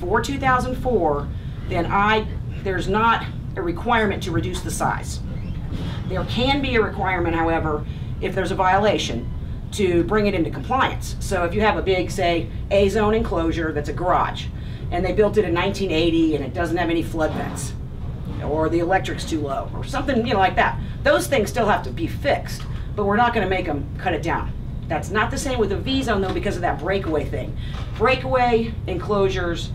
before 2004, then there's not a requirement to reduce the size. There can be a requirement, however, if there's a violation, to bring it into compliance. So if you have a big, say, A-zone enclosure that's a garage, and they built it in 1980 and it doesn't have any flood vents, or the electric's too low, or something, you know, like that, those things still have to be fixed, but we're not going to make them cut it down. That's not the same with a V-zone, though, because of that breakaway thing. Breakaway enclosures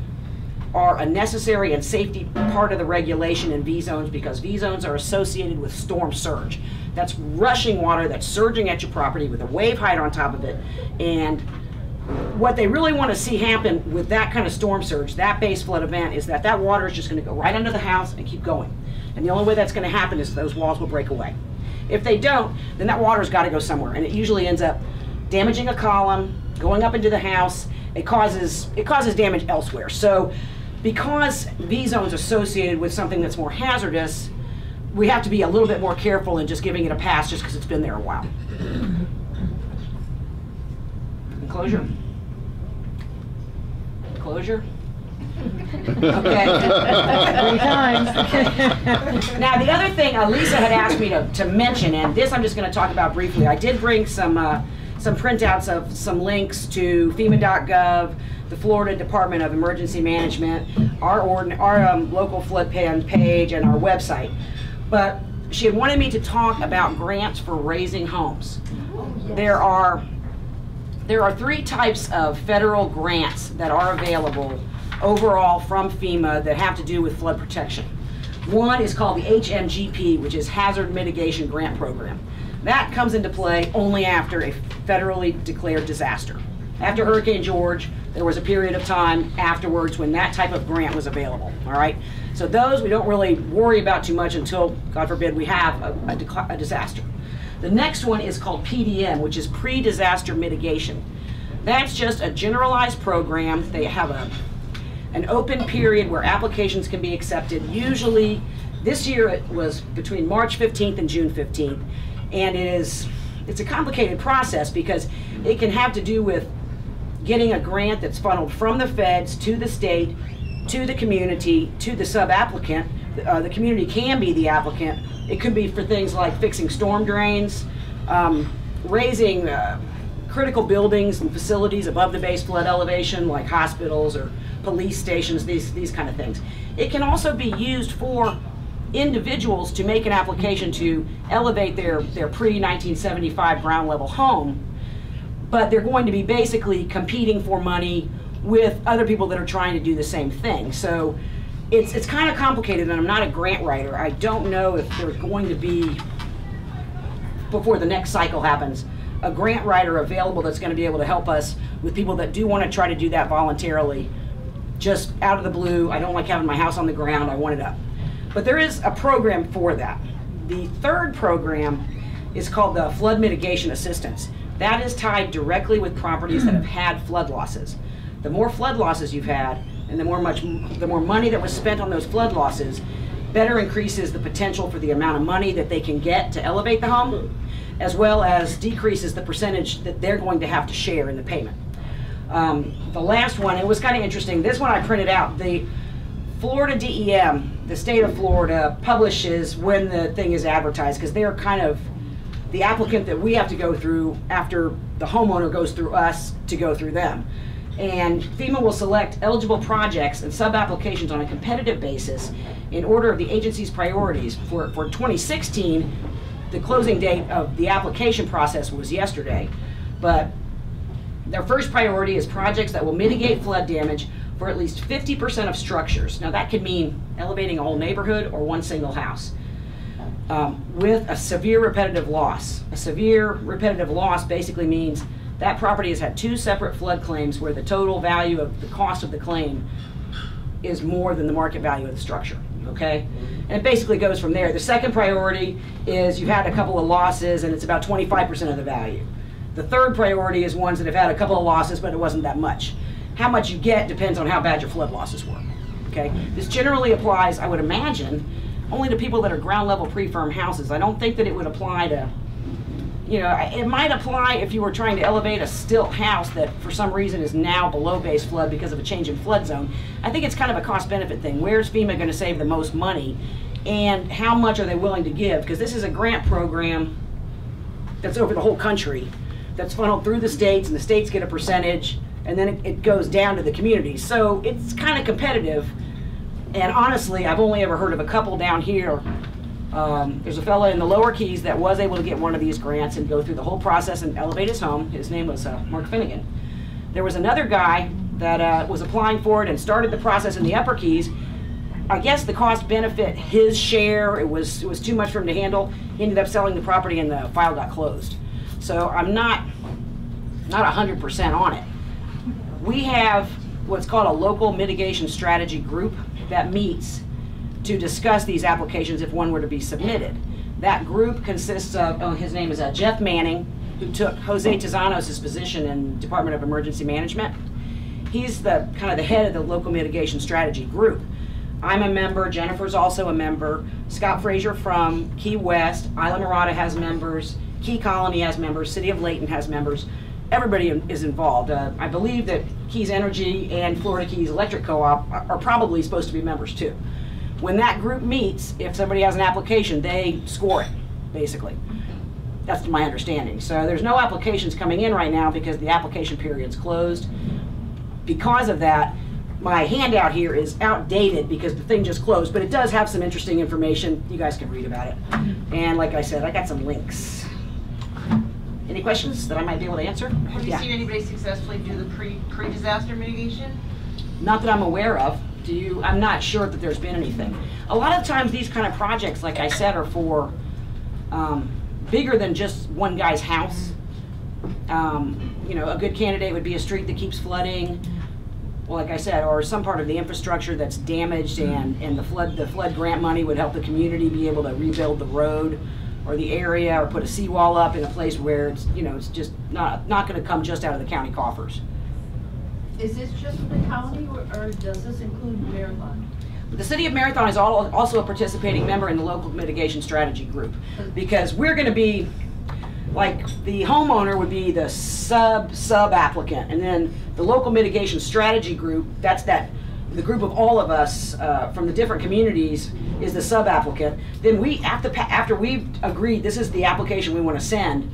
are a necessary and safety part of the regulation in V-zones, because V-zones are associated with storm surge. That's rushing water that's surging at your property with a wave height on top of it. And what they really want to see happen with that kind of storm surge, that base flood event, is that water is just going to go right under the house and keep going. And the only way that's going to happen is those walls will break away. If they don't, then that water's got to go somewhere, and it usually ends up damaging a column, going up into the house. It causes damage elsewhere. So because V-zone's associated with something that's more hazardous, we have to be a little bit more careful in just giving it a pass just because it's been there a while. Enclosure? Enclosure? Okay. 3 times. Now, the other thing Lisa had asked me to mention, and this I'm just going to talk about briefly. I did bring some printouts of some links to FEMA.gov, the Florida Department of Emergency Management, our local floodplain page, and our website. But she had wanted me to talk about grants for raising homes. There are 3 types of federal grants that are available overall from FEMA that have to do with flood protection. One is called the HMGP, which is Hazard Mitigation Grant Program. That comes into play only after a federally declared disaster. After Hurricane George, there was a period of time afterwards when that type of grant was available, all right? So those we don't really worry about too much until, God forbid, we have a disaster. The next one is called PDM, which is Pre-Disaster Mitigation. That's just a generalized program. They have an open period where applications can be accepted. Usually, this year it was between March 15th and June 15th. And it's a complicated process because it can have to do with getting a grant that's funneled from the feds to the state, to the community, to the sub-applicant. The community can be the applicant. It could be for things like fixing storm drains, raising critical buildings and facilities above the base flood elevation, like hospitals or police stations, these kind of things. It can also be used for individuals to make an application to elevate their pre-1975 ground level home, but they're going to be basically competing for money with other people that are trying to do the same thing. So it's kind of complicated, and I'm not a grant writer. I don't know if there's going to be, before the next cycle happens, a grant writer available that's going to be able to help us with people that do want to try to do that voluntarily, just out of the blue. I don't like having my house on the ground, I want it up. But there is a program for that. The third program is called the Flood Mitigation Assistance. That is tied directly with properties that have had flood losses. The more flood losses you've had, and the more money that was spent on those flood losses, better increases the potential for the amount of money that they can get to elevate the home, as well as decreases the percentage that they're going to have to share in the payment. The last one, it was kind of interesting. This one I printed out. The Florida DEM, the state of Florida, publishes when the thing is advertised, because they're kind of the applicant that we have to go through after the homeowner goes through us to go through them. And FEMA will select eligible projects and sub-applications on a competitive basis in order of the agency's priorities. For 2016, the closing date of the application process was yesterday, but their first priority is projects that will mitigate flood damage for at least 50% of structures. Now that could mean elevating a whole neighborhood or one single house. With a severe repetitive loss. A severe repetitive loss basically means that property has had 2 separate flood claims where the total value of the cost of the claim is more than the market value of the structure, okay? And it basically goes from there. The second priority is you've had a couple of losses and it's about 25% of the value. The third priority is ones that have had a couple of losses but it wasn't that much. How much you get depends on how bad your flood losses were, okay? This generally applies, I would imagine, only to people that are ground level pre-firm houses. I don't think that it would apply to, you know, it might apply if you were trying to elevate a stilt house that for some reason is now below base flood because of a change in flood zone. I think it's kind of a cost benefit thing. Where's FEMA going to save the most money, and how much are they willing to give? Because this is a grant program that's over the whole country, that's funneled through the states, and the states get a percentage, and then it goes down to the communities. So it's kind of competitive. And honestly, I've only ever heard of a couple down here. There's a fella in the Lower Keys that was able to get one of these grants and go through the whole process and elevate his home. His name was Mark Finnegan. There was another guy that was applying for it and started the process in the Upper Keys. I guess the cost benefit, his share, it was too much for him to handle. He ended up selling the property and the file got closed. So I'm not 100% on it. We have what's called a local mitigation strategy group that meets to discuss these applications if one were to be submitted. That group consists of, his name is Jeff Manning, who took Jose Tizanos' position in Department of Emergency Management. He's the kind of the head of the local mitigation strategy group. I'm a member, Jennifer's also a member, Scott Frazier from Key West, Isla Mirada has members, Key Colony has members, City of Layton has members. Everybody is involved. I believe that Keys Energy and Florida Keys Electric Co-op are probably supposed to be members too. When that group meets, if somebody has an application, they score it, basically. That's my understanding. So there's no applications coming in right now because the application period's closed. Because of that, my handout here is outdated because the thing just closed, but it does have some interesting information. You guys can read about it. And like I said, I got some links. Any questions that I might be able to answer? Have you seen anybody successfully do the pre-disaster mitigation? Not that I'm aware of. I'm not sure that there's been anything. A lot of times these kind of projects, like I said, are for bigger than just one guy's house. You know, a good candidate would be a street that keeps flooding, well, like I said, or some part of the infrastructure that's damaged, and the flood grant money would help the community be able to rebuild the road or the area, or put a seawall up in a place where it's, you know, it's just not going to come just out of the county coffers. Is this just for the county, or does this include Marathon? The City of Marathon is also a participating member in the local mitigation strategy group, because we're going to be, like, the homeowner would be the sub applicant, and then the local mitigation strategy group, the group of all of us from the different communities is the sub applicant. Then we, after we've agreed this is the application we want to send,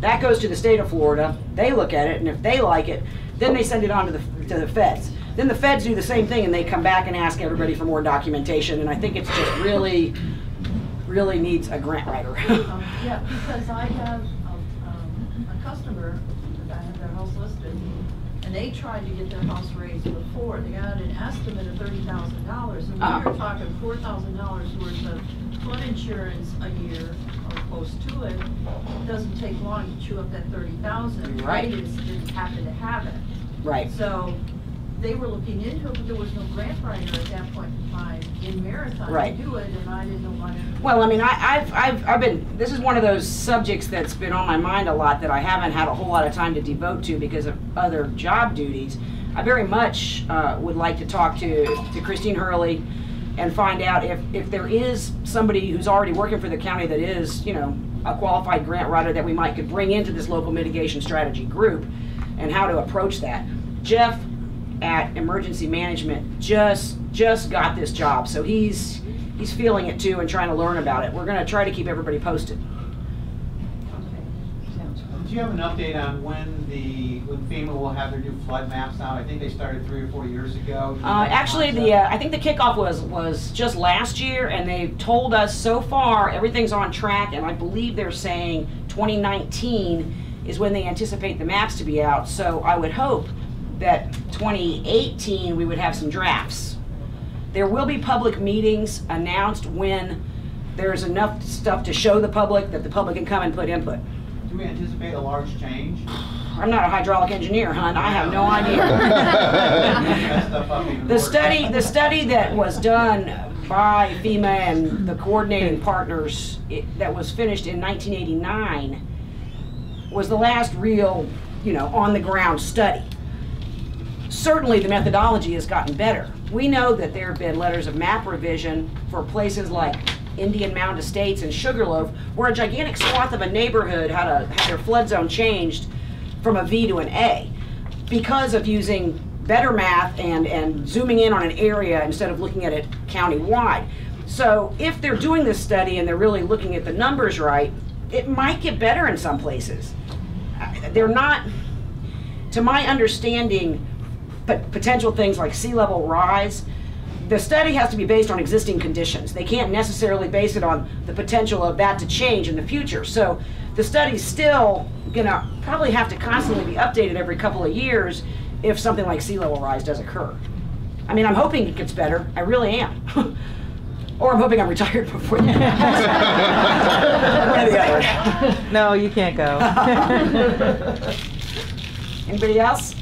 that goes to the state of Florida. They look at it, and if they like it, then they send it on to the feds. Then the feds do the same thing, and they come back and ask everybody for more documentation. And I think it's just really needs a grant writer. Yeah, because I have a customer that I have their house listed, and they tried to get their house raised before. They got an estimate of $30,000, and we were talking $4,000 worth of flood insurance a year, or close to it. It doesn't take long to chew up that $30,000. Right. They just didn't happen to have it. Right. So they were looking into it, but there was no grant writer at that point in time in Marathon Right. to do it, and I didn't know what. Well, I mean, I've been, this is one of those subjects that's been on my mind a lot that I haven't had a whole lot of time to devote to because of other job duties. I very much would like to talk to Christine Hurley and find out if there is somebody who's already working for the county that is, you know, a qualified grant writer that we could bring into this local mitigation strategy group, and how to approach that. Jeff at Emergency Management just got this job, so he's feeling it too and trying to learn about it. We're going to try to keep everybody posted. Do you have an update on when FEMA will have their new flood maps out? I think they started 3 or 4 years ago. Actually, I think the kickoff was just last year, and they've told us so far everything's on track, and I believe they're saying 2019 is when they anticipate the maps to be out. So I would hope that 2018 we would have some drafts. There will be public meetings announced when there's enough stuff to show the public that the public can come and put input. Do we anticipate a large change? I'm not a hydraulic engineer, hon. I have no idea. The study that was done by FEMA and the coordinating partners that was finished in 1989 was the last real, you know, on-the-ground study. Certainly the methodology has gotten better. We know that there have been letters of map revision for places like Indian Mound Estates and Sugarloaf, where a gigantic swath of a neighborhood had their flood zone changed from a V to an A because of using better math and zooming in on an area instead of looking at it county-wide. So if they're doing this study and they're really looking at the numbers right, it might get better in some places. They're not, to my understanding, but potential things like sea level rise, the study has to be based on existing conditions. They can't necessarily base it on the potential of that to change in the future. So the study's still gonna probably have to constantly be updated every couple of years if something like sea level rise does occur. I mean, I'm hoping it gets better. I really am. Or I'm hoping I'm retired before that. One or the other. No, you can't go. Anybody else?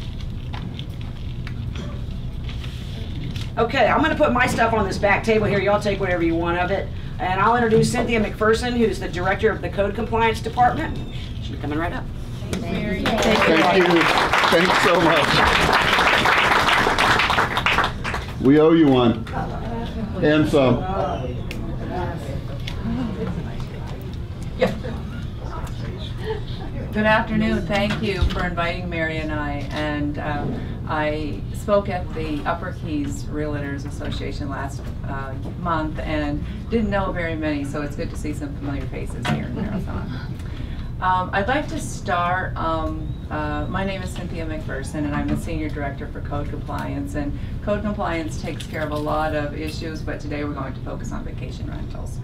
Okay, I'm going to put my stuff on this back table here. Y'all take whatever you want of it. And I'll introduce Cynthia McPherson, who's the director of the Code Compliance Department. She'll be coming right up. Thank you. Thanks so much. We owe you one. And some. Good afternoon. Thank you for inviting Mary and I. And I spoke at the Upper Keys Realtors Association last month and didn't know very many, so it's good to see some familiar faces here in Marathon. I'd like to start, my name is Cynthia McPherson and I'm the Senior Director for Code Compliance, and Code Compliance takes care of a lot of issues, but today we're going to focus on vacation rentals.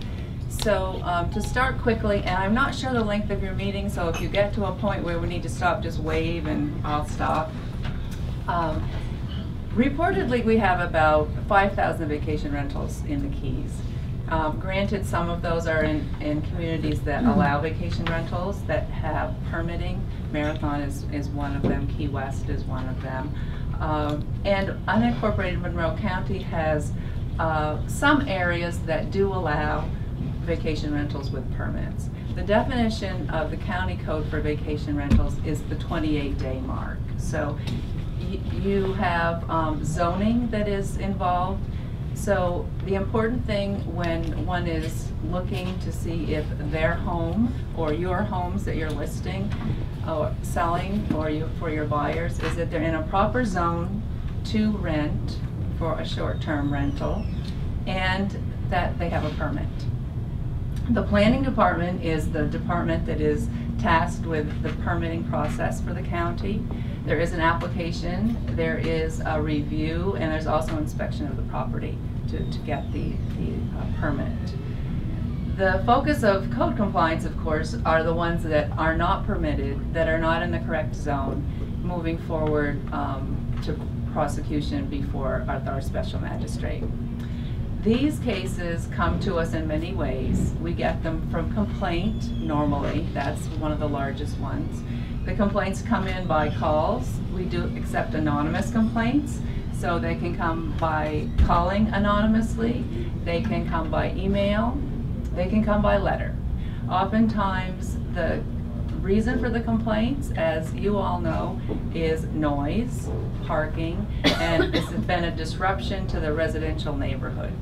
So to start quickly, and I'm not sure the length of your meeting, so if you get to a point where we need to stop, just wave and I'll stop. Reportedly, we have about 5,000 vacation rentals in the Keys. Granted, some of those are in communities that allow vacation rentals that have permitting. Marathon is one of them, Key West is one of them. And unincorporated Monroe County has some areas that do allow vacation rentals with permits. The definition of the county code for vacation rentals is the 28-day mark. So you have zoning that is involved. So the important thing when one is looking to see if their home or your homes that you're listing or selling or for your buyers is that they're in a proper zone to rent for a short-term rental and that they have a permit. The planning department is the department that is tasked with the permitting process for the county. There is an application, there is a review, and there's also inspection of the property to get the permit. The focus of code compliance, of course, are the ones that are not permitted, that are not in the correct zone, moving forward to prosecution before our special magistrate. These cases come to us in many ways. We get them from complaint, normally. That's one of the largest ones. The complaints come in by calls. We do accept anonymous complaints, so they can come by calling anonymously. They can come by email. They can come by letter. Oftentimes, the reason for the complaints, as you all know, is noise, parking, and it's been a disruption to the residential neighborhood.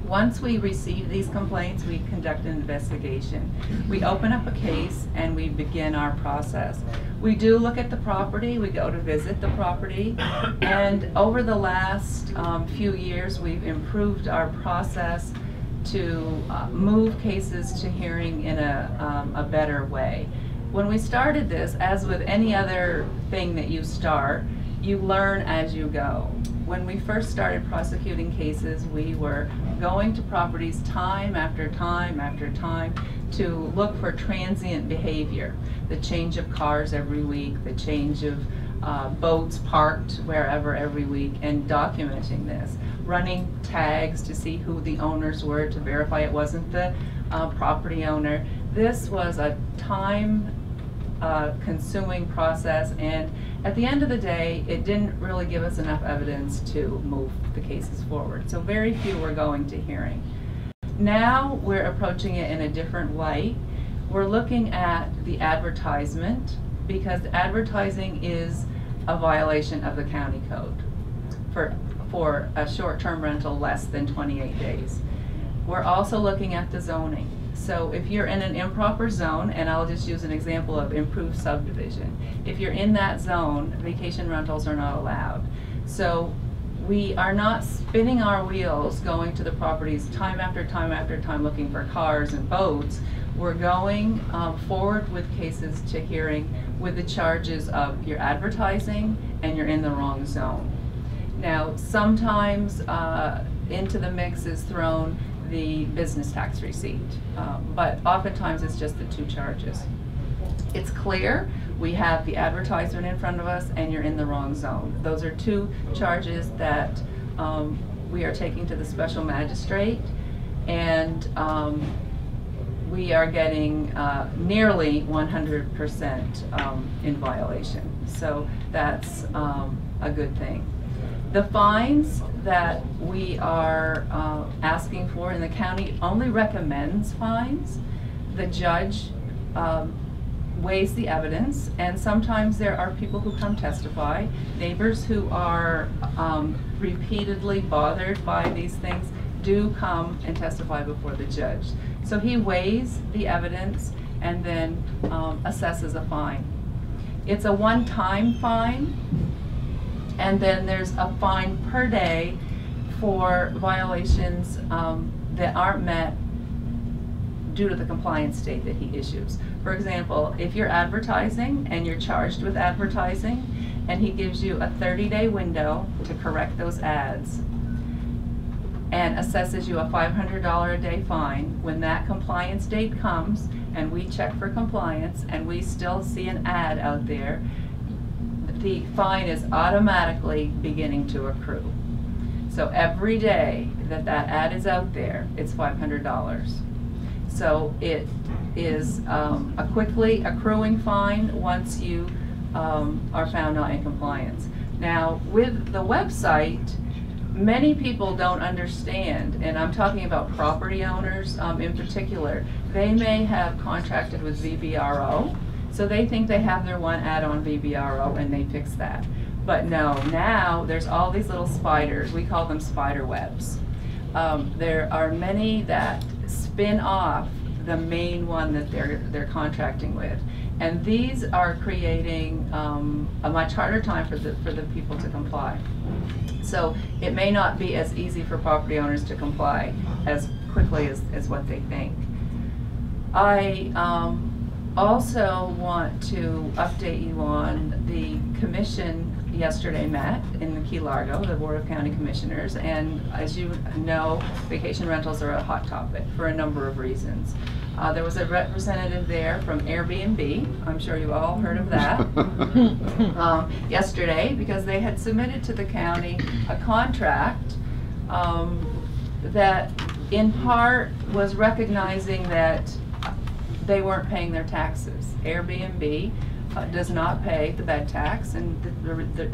Once we receive these complaints, we conduct an investigation. We open up a case and we begin our process. We do look at the property, we go to visit the property, and over the last few years we've improved our process to move cases to hearing in a better way. When we started this, as with any other thing that you start, you learn as you go. When we first started prosecuting cases, we were going to properties time after time after time to look for transient behavior. The change of cars every week, the change of boats parked wherever every week, and documenting this. Running tags to see who the owners were to verify it wasn't the property owner. This was a time consuming process, and at the end of the day, it didn't really give us enough evidence to move the cases forward. So very few were going to hearing. Now we're approaching it in a different light. We're looking at the advertisement, because advertising is a violation of the county code for a short-term rental less than 28 days. we're also looking at the zoning. So if you're in an improper zone, and I'll just use an example of improved subdivision, if you're in that zone, vacation rentals are not allowed. So we are not spinning our wheels going to the properties time after time after time looking for cars and boats. We're going forward with cases to hearing with the charges of you're advertising and you're in the wrong zone. Now, sometimes into the mix is thrown the business tax receipt, but oftentimes it's just the two charges. It's clear, we have the advertisement in front of us and you're in the wrong zone. Those are two charges that we are taking to the special magistrate, and we are getting nearly 100% in violation. So that's a good thing. The fines that we are asking for, and the county only recommends fines. The judge weighs the evidence, and sometimes there are people who come testify, neighbors who are repeatedly bothered by these things do come and testify before the judge. So he weighs the evidence and then assesses a fine. It's a one-time fine, and then there's a fine per day for violations that aren't met due to the compliance date that he issues. For example, if you're advertising and you're charged with advertising, and he gives you a 30-day window to correct those ads and assesses you a $500 a day fine, when that compliance date comes and we check for compliance and we still see an ad out there, the fine is automatically beginning to accrue. So every day that that ad is out there, it's $500. So it is a quickly accruing fine once you are found not in compliance. Now, with the website, many people don't understand, and I'm talking about property owners in particular. They may have contracted with VBRO, so they think they have their one ad on VBRO and they fix that. But no, now there's all these little spiders. We call them spider webs. There are many that spin off the main one that they're contracting with, and these are creating a much harder time for the people to comply. So it may not be as easy for property owners to comply as quickly as what they think. I also want to update you on the commission yesterday met in Key Largo, the Board of County Commissioners, and as you know, vacation rentals are a hot topic for a number of reasons. There was a representative there from Airbnb, I'm sure you all heard of that, yesterday, because they had submitted to the county a contract that in part was recognizing that they weren't paying their taxes. Airbnb does not pay the bed tax and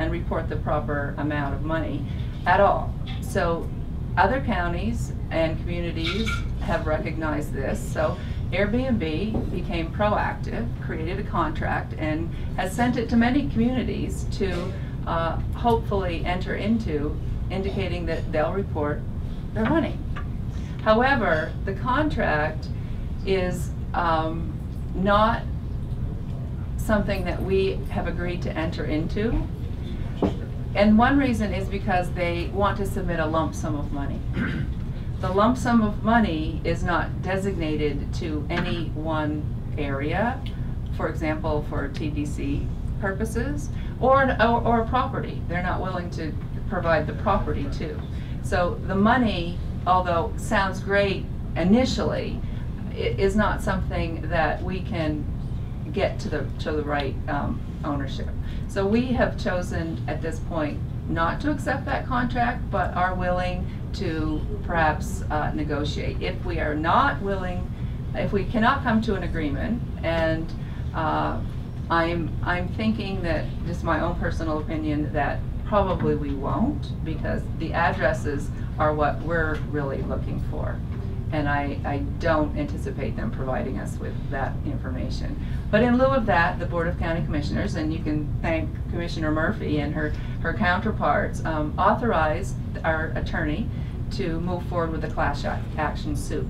report the proper amount of money at all. So other counties and communities have recognized this. So Airbnb became proactive, created a contract, and has sent it to many communities to hopefully enter into, indicating that they'll report their money. However, the contract is not something that we have agreed to enter into. And one reason is because they want to submit a lump sum of money. The lump sum of money is not designated to any one area, for example, for TDC purposes, or a property. They're not willing to provide the property too. So the money, although sounds great initially, it is not something that we can get to the right ownership. So we have chosen at this point not to accept that contract, but are willing to perhaps negotiate. If we are not willing, if we cannot come to an agreement, and I'm thinking that, just my own personal opinion, that probably we won't, because the addresses are what we're really looking for. And I don't anticipate them providing us with that information. But in lieu of that, the Board of County Commissioners, and you can thank Commissioner Murphy and her counterparts, authorized our attorney to move forward with a class action suit.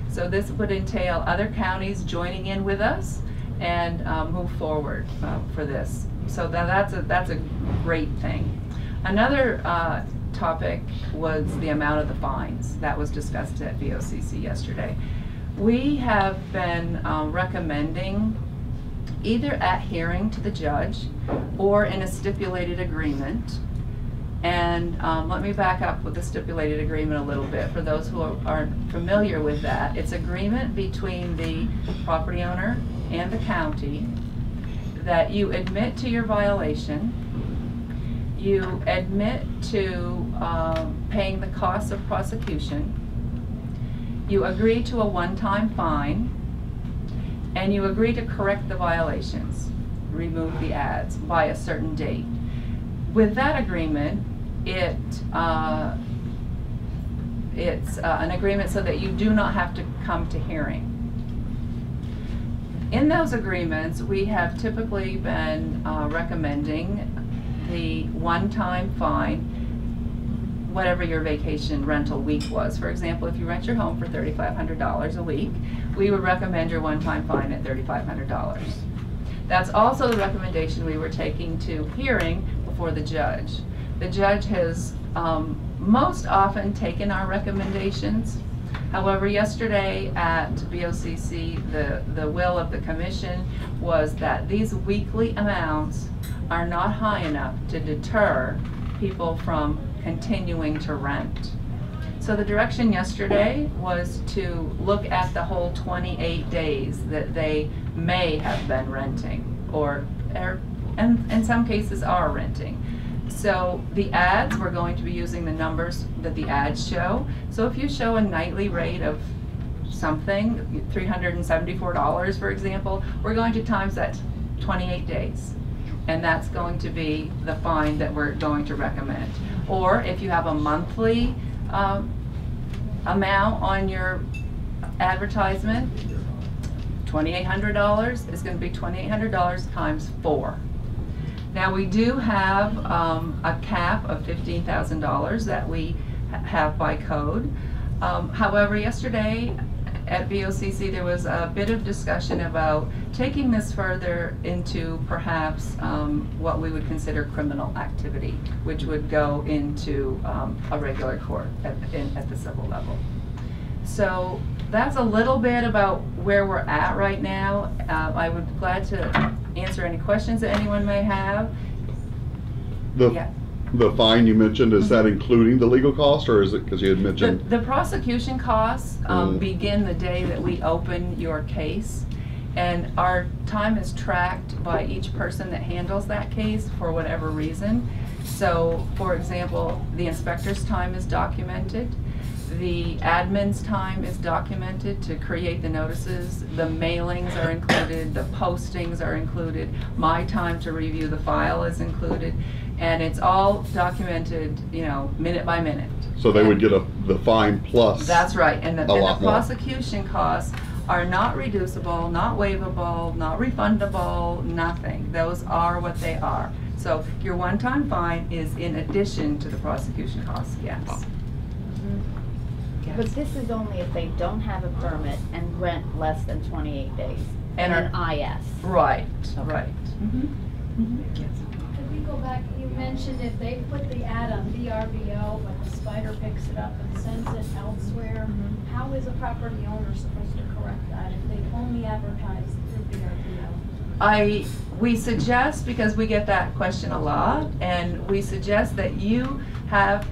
So this would entail other counties joining in with us and move forward for this. So that's a great thing. Another topic was the amount of the fines that was discussed at BOCC yesterday. We have been recommending either at hearing to the judge or in a stipulated agreement. And let me back up with the stipulated agreement a little bit for those who aren't familiar with that. It's agreement between the property owner and the county that you admit to your violation, you admit to paying the costs of prosecution, you agree to a one-time fine, and you agree to correct the violations, remove the ads by a certain date. With that agreement, it's an agreement so that you do not have to come to hearing. In those agreements, we have typically been recommending the one-time fine, whatever your vacation rental week was. For example, if you rent your home for $3,500 a week, we would recommend your one-time fine at $3,500. That's also the recommendation we were taking to hearing before the judge. The judge has most often taken our recommendations. However, yesterday at BOCC, the will of the commission was that these weekly amounts are not high enough to deter people from continuing to rent. So the direction yesterday was to look at the whole 28 days that they may have been renting, and in some cases are renting. So the ads, we're going to be using the numbers that the ads show. So if you show a nightly rate of something, $374 for example, we're going to times that 28 days. And that's going to be the fine that we're going to recommend. Or if you have a monthly amount on your advertisement, $2,800 is going to be $2,800 times 4. Now we do have a cap of $15,000 that we have by code. However, yesterday at BOCC there was a bit of discussion about taking this further into perhaps what we would consider criminal activity, which would go into a regular court at the civil level. So that's a little bit about where we're at right now. I would be glad to answer any questions that anyone may have. The fine you mentioned, is that including the legal cost, or is it because you had mentioned? The prosecution costs begin the day that we open your case, and our time is tracked by each person that handles that case for whatever reason. So, for example, the inspector's time is documented. The admin's time is documented to create the notices. The mailings are included. The postings are included. My time to review the file is included. And it's all documented, you know, minute by minute. So they would get the fine plus. That's right. And the prosecution costs are not reducible, not waivable, not refundable, nothing. Those are what they are. So your one-time fine is in addition to the prosecution costs, yes. But this is only if they don't have a permit and rent less than 28 days. And an IS. Right, Okay. right. Yes. Could we go back, you mentioned if they put the ad on VRBO, but the spider picks it up and sends it elsewhere, how is a property owner supposed to correct that if they only advertise through VRBO? We suggest, because we get that question a lot, and we suggest that you have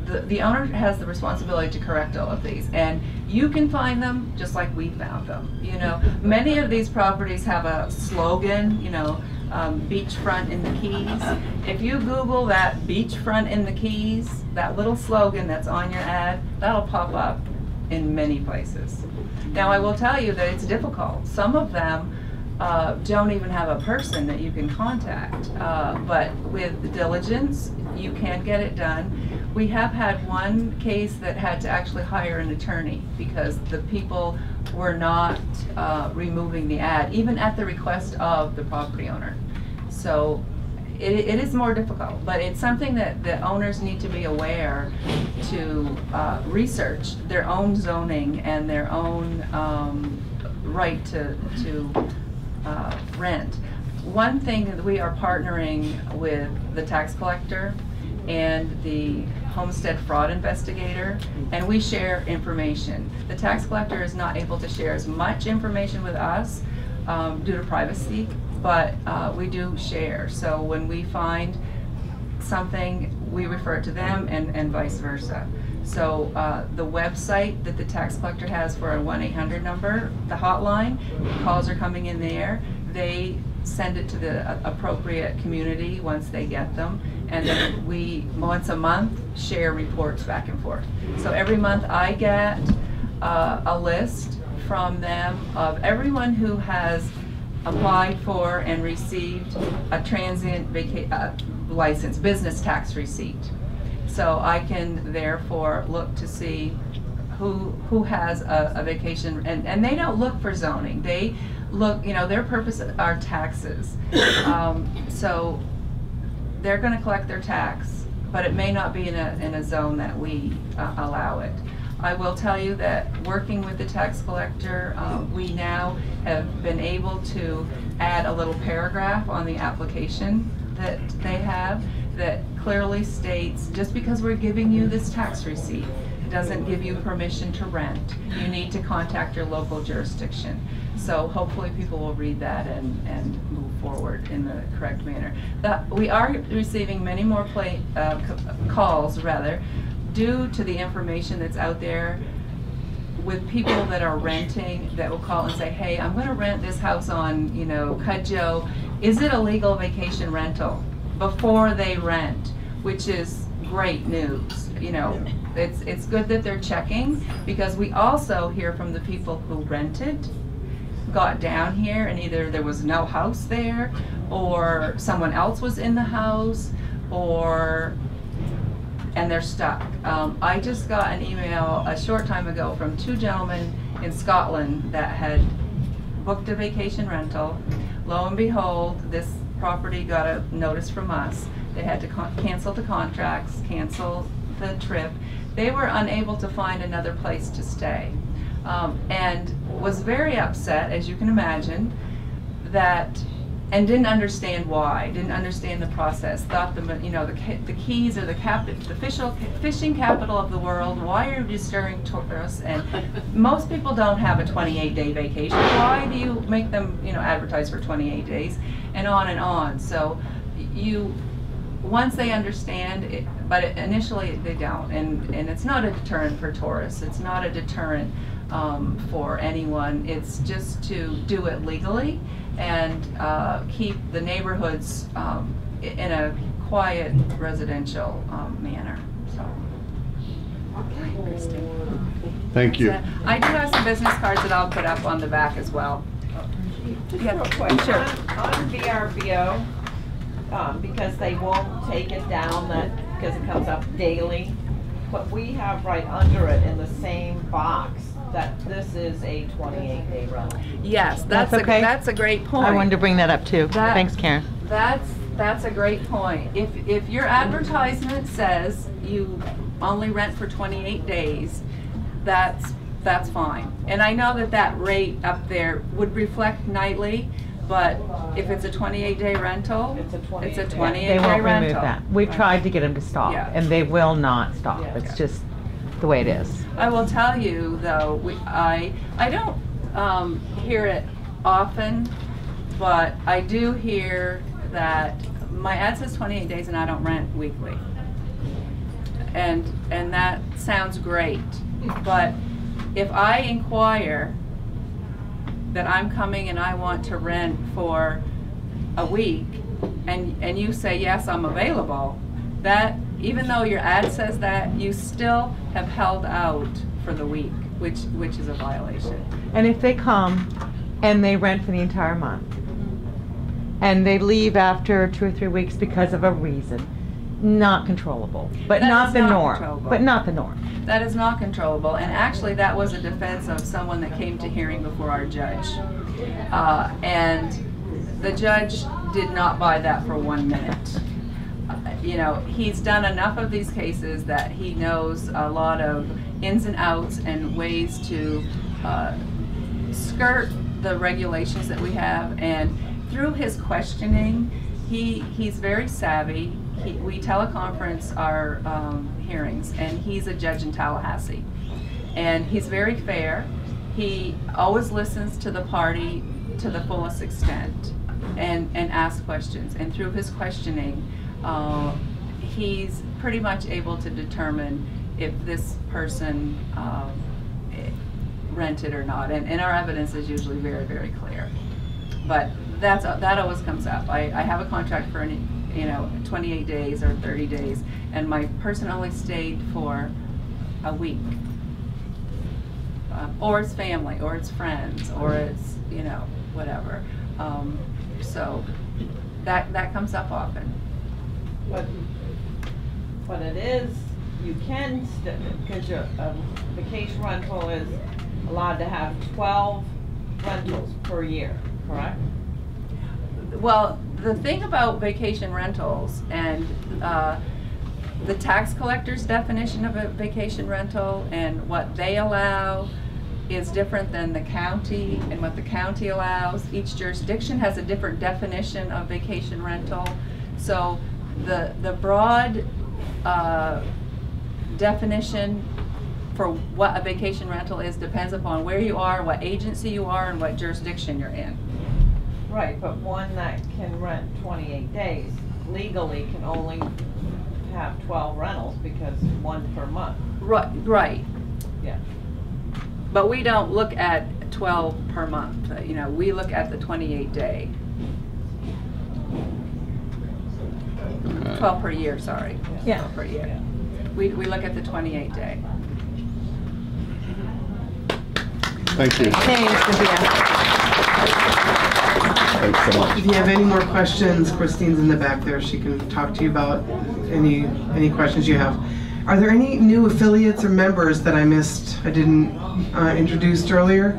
the owner has the responsibility to correct all of these, and you can find them just like we found them. You know, many of these properties have a slogan, you know, beachfront in the Keys. If you Google that beachfront in the Keys, that little slogan that's on your ad, that'll pop up in many places. Now I will tell you that it's difficult. Some of them don't even have a person that you can contact, but with diligence you can get it done. We have had one case that had to actually hire an attorney because the people were not removing the ad, even at the request of the property owner. So it is more difficult, but it's something that the owners need to be aware to research their own zoning and their own right to rent. One thing that we are partnering with the tax collector and the homestead fraud investigator, and we share information. The tax collector is not able to share as much information with us due to privacy, but we do share. So when we find something, we refer it to them, and vice versa. So the website that the tax collector has for our 1-800 number, the hotline, calls are coming in there. They send it to the appropriate community once they get them, and then we, once a month, share reports back and forth. So every month I get a list from them of everyone who has applied for and received a transient license, business tax receipt. So I can therefore look to see who has a vacation, and they don't look for zoning. They look, their purpose are taxes. So they're going to collect their tax, but it may not be in a zone that we allow it. I will tell you that working with the tax collector, we now have been able to add a little paragraph on the application that they have that clearly states, just because we're giving you this tax receipt doesn't give you permission to rent. You need to contact your local jurisdiction. So hopefully people will read that and move forward in the correct manner. We are receiving many more calls due to the information that's out there with people that are renting that will call and say, hey, I'm going to rent this house on, Cudjoe. Is it a legal vacation rental? Before they rent, which is great news. It's good that they're checking, because we also hear from the people who rented, got down here, and either there was no house there, or someone else was in the house, and they're stuck. I just got an email a short time ago from 2 gentlemen in Scotland that had booked a vacation rental. Lo and behold, this property got a notice from us. They had to cancel the contracts, cancel the trip. They were unable to find another place to stay, and was very upset, as you can imagine, and didn't understand why, didn't understand the process, thought the Keys are the fishing capital of the world. Why are you deterring tourists? And most people don't have a 28-day vacation. Why do you make them advertise for 28 days, and on and on? So once they understand it, but initially they don't, and it's not a deterrent for tourists. It's not a deterrent for anyone. It's just to do it legally and keep the neighborhoods in a quiet residential manner. So. Thank you. I do have some business cards that I'll put up on the back as well. Just real quick, sure. On VRBO, because they won't take it down because it comes up daily, but we have right under it in the same box that this is a 28-day rental. Yes, that's okay. That's a great point. I wanted to bring that up too. Thanks, Karen. That's a great point. If your advertisement says you only rent for 28 days, that's fine. And I know that rate up there would reflect nightly, but if it's a 28-day rental, it's a 28-day rental. They won't remove that. We've tried to get them to stop, and they will not stop. It's just the way it is. I will tell you though, I don't hear it often, but I do hear that my ad says 28 days and I don't rent weekly. And that sounds great, but if I inquire that I'm coming and I want to rent for a week, and you say, yes, I'm available, that even though your ad says that, you still have held out for the week, which is a violation. And if they come and they rent for the entire month, and they leave after 2 or 3 weeks because of a reason, not controllable, but not the norm. But not the norm. That is not controllable, and actually that was a defense of someone that came to hearing before our judge. And the judge did not buy that for 1 minute. You know, he's done enough of these cases that he knows a lot of ins and outs and ways to skirt the regulations that we have, and through his questioning, he's very savvy. We teleconference our hearings, and he's a judge in Tallahassee. And he's very fair. He always listens to the party to the fullest extent and asks questions. And through his questioning, he's pretty much able to determine if this person rented or not. And our evidence is usually very, very clear. But that always comes up. I have a contract for 28 days or 30 days, and my person only stayed for a week. Or it's family, or it's friends, or it's, whatever. So that comes up often. But it is, you can, because your vacation rental is allowed to have 12 rentals per year, correct? Well, the thing about vacation rentals and the tax collector's definition of a vacation rental and what they allow is different than the county and what the county allows. Each jurisdiction has a different definition of vacation rental. So the broad definition for what a vacation rental is depends upon where you are, what agency you are, and what jurisdiction you're in. Right, but one that can rent 28 days legally can only have 12 rentals because one per month. Right. Yeah. But we don't look at 12 per month. We look at the 28 day. 12 per year, sorry. Yeah. 12 per year. We look at the 28 day. Thank you. Thanks, Cynthia. Thanks so much. If you have any more questions, Christine's in the back there. She can talk to you about any questions you have. Are there any new affiliates or members that I missed? I didn't introduce earlier.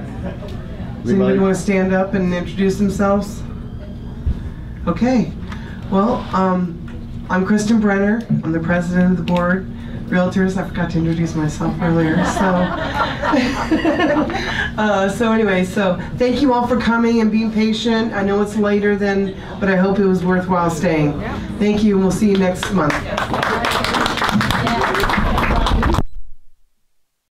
Does anybody want to stand up and introduce themselves? Okay. Well, I'm Kristen Brenner. I'm the president of the board. Realtors, I forgot to introduce myself earlier, so anyway, thank you all for coming and being patient. I know it's later but I hope it was worthwhile staying. Thank you, and we'll see you next month.